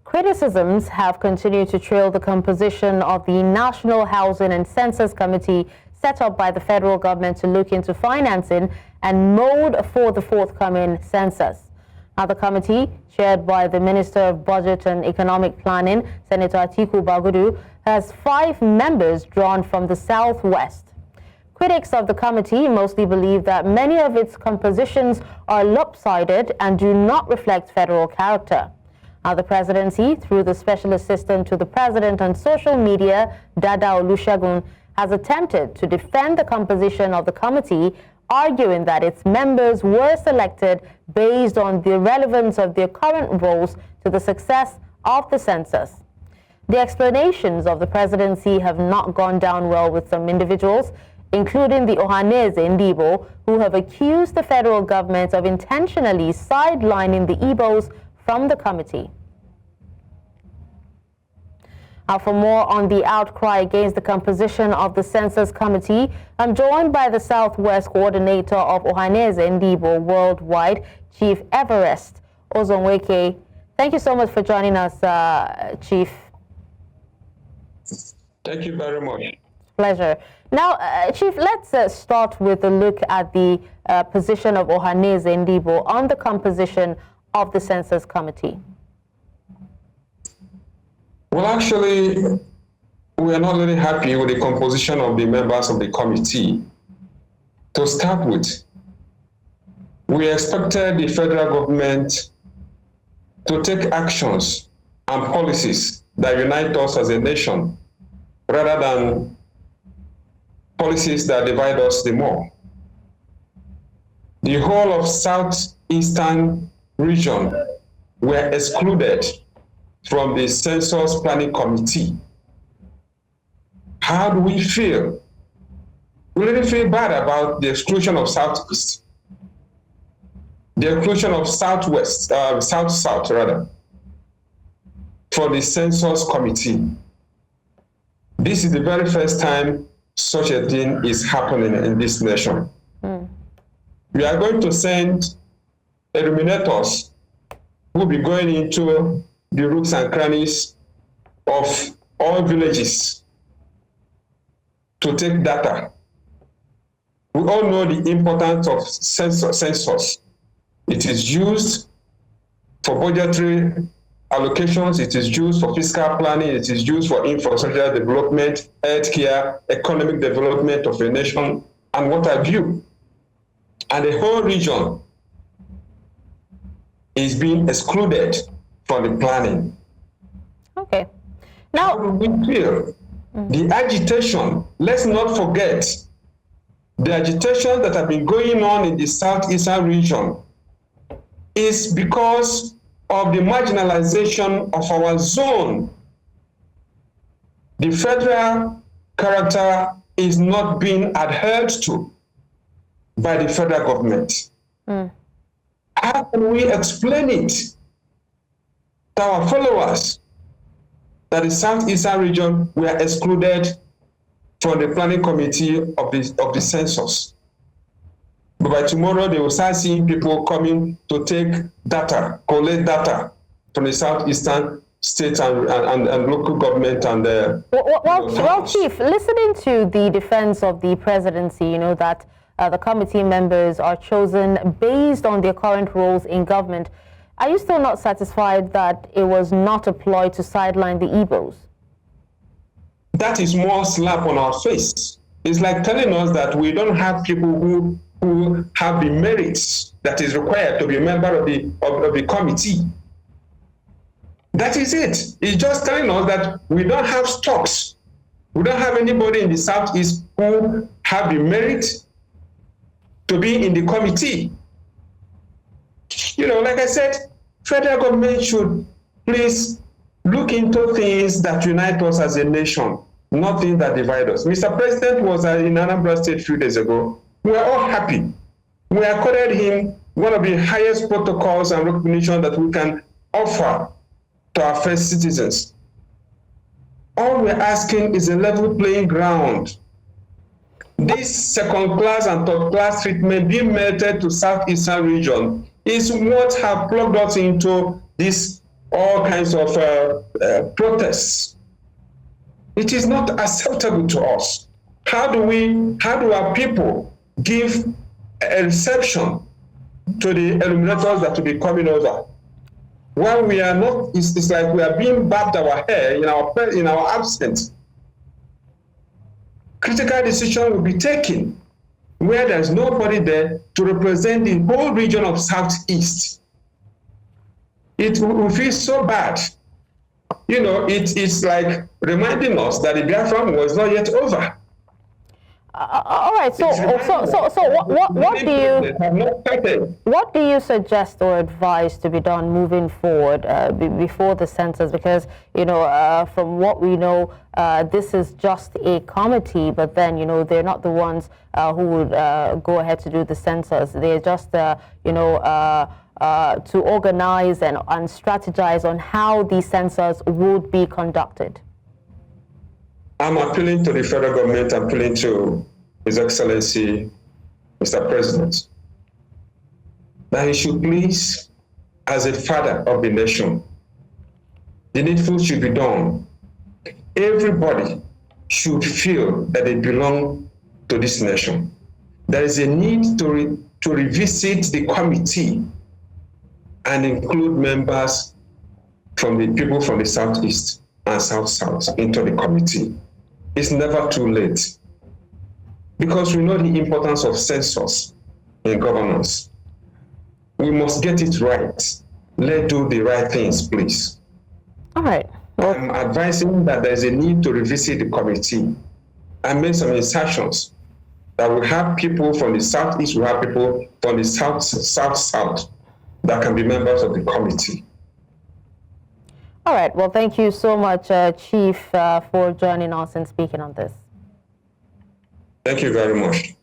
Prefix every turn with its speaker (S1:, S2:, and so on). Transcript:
S1: Criticisms have continued to trail the composition of the National Housing and Census Committee set up by the federal government to look into financing and mode for the forthcoming census. Now, the committee, chaired by the Minister of Budget and Economic Planning, Senator Atiku Bagudu, has 5 members drawn from the Southwest. Critics of the committee mostly believe that many of its compositions are lopsided and do not reflect federal character. Now, the presidency, through the special assistant to the president on social media, Dada Olusegun, has attempted to defend the composition of the committee, arguing that its members were selected based on the relevance of their current roles to the success of the census. The explanations of the presidency have not gone down well with some individuals, including the Ohaneze Ndibo, who have accused the federal government of intentionally sidelining the Igbos from the committee. Now, for more on the outcry against the composition of the Census Committee, I'm joined by the Southwest Coordinator of Ohaneze Ndibo Worldwide, Chief Everest Ozonweke. Thank you so much for joining us, Chief.
S2: Thank you very much.
S1: Pleasure. Now, Chief, let's start with a look at the position of Ohaneze Ndibo on the composition of the Census Committee.
S2: Well, actually, we are not really happy with the composition of the members of the committee. To start with, we expected the federal government to take actions and policies that unite us as a nation, rather than policies that divide us the more. The whole of southeastern region were excluded from the Census Planning Committee. How do we feel? We really feel bad about the exclusion of Southeast, the exclusion of Southwest, South rather, for the Census Committee. This is the very first time such a thing is happening in this nation. We are going to send illuminators who will be going into the roots and crannies of all villages to take data. We all know the importance of census. It is used for budgetary allocations, it is used for fiscal planning, it is used for infrastructure development, healthcare, economic development of a nation, and what have you. And the whole region is being excluded from the planning.
S1: Okay. Now,
S2: how do we feel? The agitation, let's not forget, the agitation that have been going on in the southeastern region is because of the marginalization of our zone. The federal character is not being adhered to by the federal government. How can we explain it to our followers that the southeastern region were excluded from the planning committee of the census? But by tomorrow, they will start seeing people coming to take data, collect data from the southeastern states and local government and
S1: well, Chief, listening to the defense of the presidency, you know, that the committee members are chosen based on their current roles in government, are you still not satisfied that it was not a ploy to sideline the Igbos?
S2: That is more slap on our face. It's like telling us that we don't have people who have the merits that is required to be a member of the committee. That is it. It's just telling us that we don't have stocks. We don't have anybody in the Southeast who have the merit to be in the committee. You know, like I said, federal government should please look into things that unite us as a nation, not things that divide us. Mr. President was in Anambra State a few days ago. We are all happy. We accorded him one of the highest protocols and recognition that we can offer to our first citizens. All we're asking is a level playing ground. This second-class and third-class treatment being meted to southeastern region is what have plugged us into this all kinds of protests. It is not acceptable to us. How do our people give a reception to the illuminators that will be coming over? While we are not, it's like we are being barbed our hair in our absence. Critical decision will be taken where there's nobody there to represent the whole region of Southeast. It will feel so bad. It's like reminding us that the Biafran war is not yet over.
S1: All right. So what do you suggest or advise to be done moving forward before the census? Because from what we know, this is just a committee, but then they're not the ones who would go ahead to do the census. They're just to organize and strategize on how the census would be conducted.
S2: I'm appealing to the federal government, I'm appealing to His Excellency, Mr. President, that he should please, as a father of the nation, the needful should be done. Everybody should feel that they belong to this nation. There is a need to revisit the committee and include members from the people from the Southeast and South-South into the committee. It's never too late, because we know the importance of census in governance. We must get it right. Let's do the right things, please.
S1: All right. Well,
S2: I'm advising that there's a need to revisit the committee and make some insertions that will have people from the Southeast, will have people from the South-South that can be members of the committee.
S1: All right. Well, thank you so much, Chief, for joining us and speaking on this.
S2: Thank you very much.